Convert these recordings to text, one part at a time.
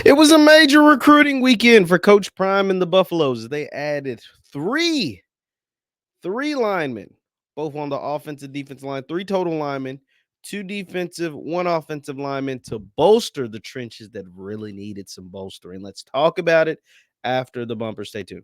It was a major recruiting weekend for Coach Prime and the Buffaloes. They added three linemen, both on the offensive defensive line, three total linemen, two defensive, one offensive lineman to bolster the trenches that really needed some bolstering. Let's talk about it after the bumper. Stay tuned.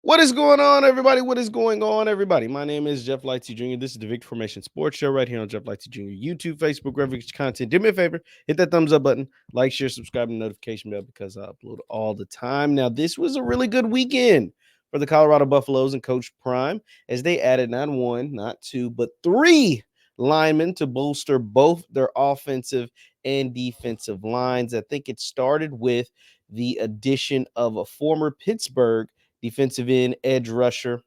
What is going on, everybody? What is going on, everybody? My name is JeffLightsyJr. This is the Victory Formation Sports Show right here on JeffLightsYjr. YouTube, Facebook, wherever you get your content. Do me a favor, hit that thumbs up button, like, share, subscribe, and notification bell because I upload all the time. Now, this was a really good weekend for the Colorado Buffaloes and Coach Prime as they added not one, not two, but three linemen to bolster both their offensive and defensive lines. I think it started with the addition of a former Pittsburgh defensive end edge rusher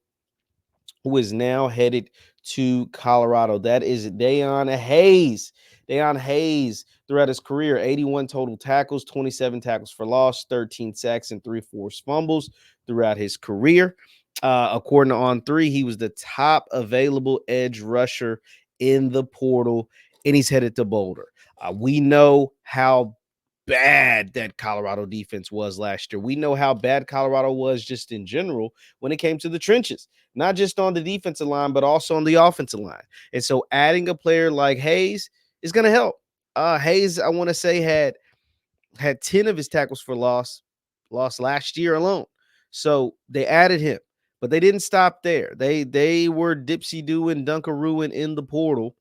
who is now headed to Colorado. That is Deion Hayes. Deion Hayes, throughout his career, 81 total tackles, 27 tackles for loss, 13 sacks, and 3 forced fumbles throughout his career. According to On3, he was the top available edge rusher in the portal, and he's headed to Boulder. We know how bad that Colorado defense was last year. We know how bad Colorado was just in general when it came to the trenches, not just on the defensive line, but also on the offensive line. And so adding a player like Hayes is going to help. Hayes, I want to say, had 10 of his tackles for loss last year alone. So they added him, but they didn't stop there. They were dipsy-doo and dunkarooing in the portal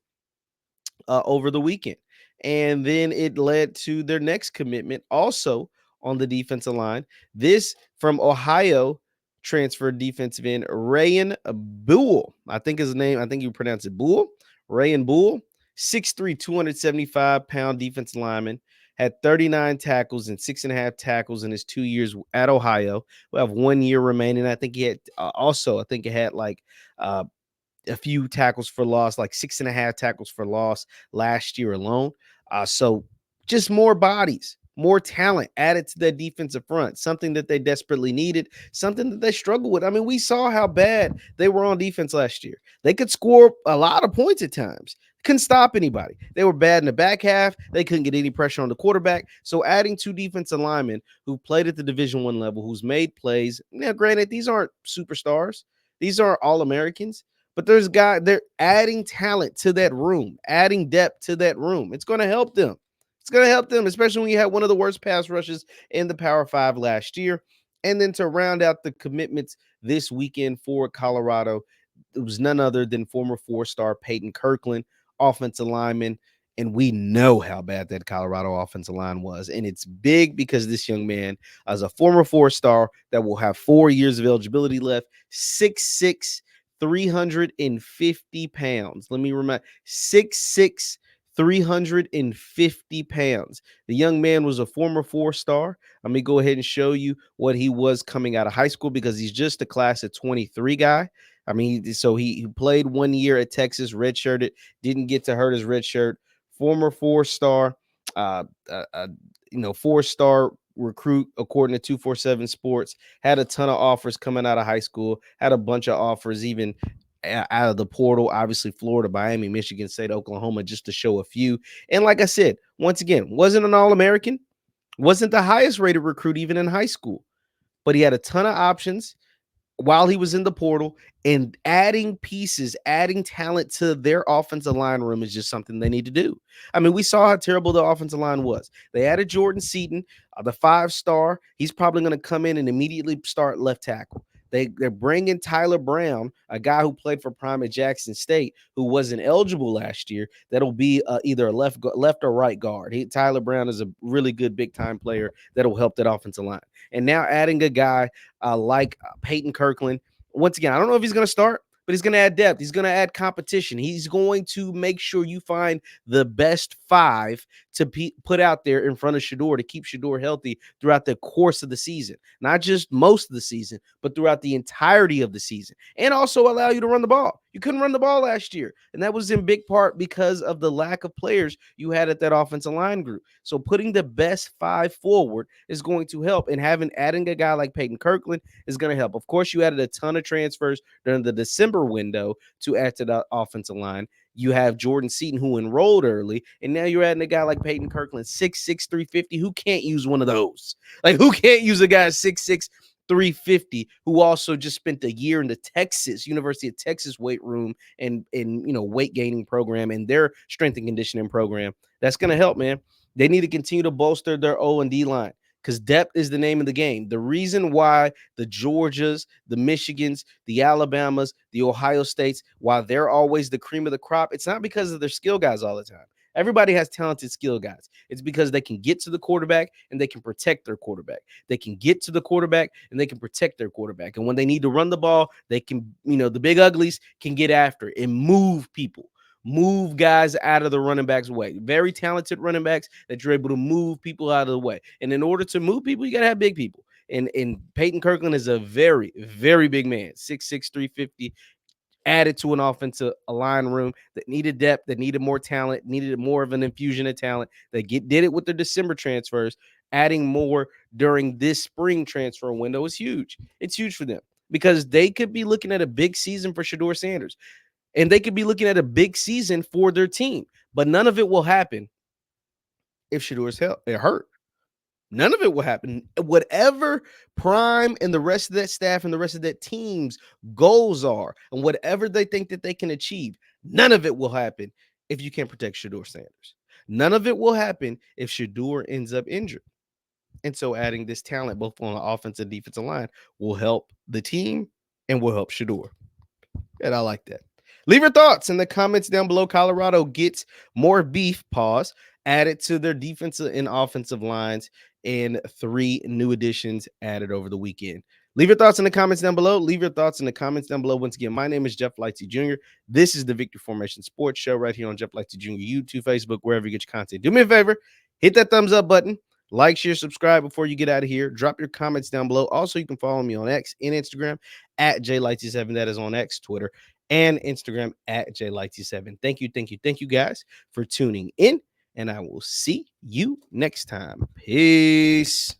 over the weekend. And then it led to their next commitment also on the defensive line. This from Ohio transferred defensive end Rayan Buell. I think his name, I think you pronounce it Buell. Rayan Buell, 6'3", 275-pound defensive lineman, had 39 tackles and 6.5 tackles in his 2 years at Ohio. We have 1 year remaining. I think he had I think it had like a few tackles for loss, like 6.5 tackles for loss last year alone. So just more bodies, more talent added to their defensive front, something that they desperately needed, something that they struggled with. I mean, we saw how bad they were on defense last year. They could score a lot of points at times. Couldn't stop anybody. They were bad in the back half. They couldn't get any pressure on the quarterback. So adding two defensive linemen who played at the Division I level, who's made plays. Now, granted, these aren't superstars. These are All-Americans. But they're adding talent to that room, adding depth to that room. It's going to help them. It's going to help them, especially when you had one of the worst pass rushes in the Power 5 last year. And then to round out the commitments this weekend for Colorado, it was none other than former 4-star Peyton Kirkland, offensive lineman. And we know how bad that Colorado offensive line was. And it's big because this young man, as a former 4-star that will have 4 years of eligibility left, 6'6", 350 pounds. Let me remind 6'6", 350 pounds. The young man was a former 4-star. Let me go ahead and show you what he was coming out of high school because he's just a class of 23 guy. I mean, so he played 1 year at Texas, redshirted, didn't get to hurt his red shirt. Former 4-star, 4-star recruit according to 247 Sports, had a ton of offers coming out of high school, had a bunch of offers even out of the portal, obviously Florida, Miami, Michigan State, Oklahoma, just to show a few. And like I said, once again, wasn't an All-American, wasn't the highest rated recruit even in high school, but he had a ton of options while he was in the portal, and adding pieces, adding talent to their offensive line room is just something they need to do. I mean, we saw how terrible the offensive line was. They added Jordan Seaton, the 5-star. He's probably going to come in and immediately start left tackle. They're bringing Tyler Brown, a guy who played for Prime at Jackson State, who wasn't eligible last year. That'll be either a left or right guard. Tyler Brown is a really good big-time player that'll help that offensive line. And now adding a guy like Peyton Kirkland. Once again, I don't know if he's going to start, but he's going to add depth. He's going to add competition. He's going to make sure you find the best 5 to put out there in front of Shador to keep Shador healthy throughout the course of the season, not just most of the season, but throughout the entirety of the season, and also allow you to run the ball. You couldn't run the ball last year, and that was in big part because of the lack of players you had at that offensive line group. So putting the best 5 forward is going to help, and adding a guy like Peyton Kirkland is going to help. Of course, you added a ton of transfers during the December window to add to the offensive line. You have Jordan Seaton, who enrolled early, and now you're adding a guy like Peyton Kirkland, 6'6", 350. Who can't use one of those? Like, who can't use a guy 6'6", 350 who also just spent a year in the University of Texas weight room and weight gaining program and their strength and conditioning program? That's going to help, man. They need to continue to bolster their O&D line, because depth is the name of the game. The reason why the Georgias, the Michigans, the Alabamas, the Ohio States, while they're always the cream of the crop, it's not because of their skill guys all the time. Everybody has talented skill guys. It's because they can get to the quarterback and they can protect their quarterback. They can get to the quarterback and they can protect their quarterback. And when they need to run the ball, they can, the big uglies can get after it and move people. Move guys out of the running back's way. Very talented running backs that you're able to move people out of the way. And in order to move people, you got to have big people. And Peyton Kirkland is a very, very big man, 6'6", 350, added to an offensive line room that needed depth, that needed more talent, needed more of an infusion of talent. They did it with the December transfers. Adding more during this spring transfer window is huge. It's huge for them because they could be looking at a big season for Shador Sanders. And they could be looking at a big season for their team, but none of it will happen if Shador's hurt. None of it will happen. Whatever Prime and the rest of that staff and the rest of that team's goals are, and whatever they think that they can achieve, none of it will happen if you can't protect Shador Sanders. None of it will happen if Shador ends up injured. And so adding this talent, both on the offensive and defensive line, will help the team and will help Shador. And I like that. Leave your thoughts in the comments down below. Colorado gets more beef, added to their defensive and offensive lines, and 3 new additions added over the weekend. Leave your thoughts in the comments down below. Leave your thoughts in the comments down below. Once again, my name is JeffLightsyJr. This is the Victory Formation Sports Show right here on JeffLightsYr YouTube, Facebook, wherever you get your content. Do me a favor, hit that thumbs up button. Like, share, subscribe before you get out of here. Drop your comments down below. Also, you can follow me on X and Instagram at JLightsy7. That is on X, Twitter, and Instagram at JLightsy7. Thank you guys for tuning in, and I will see you next time. Peace.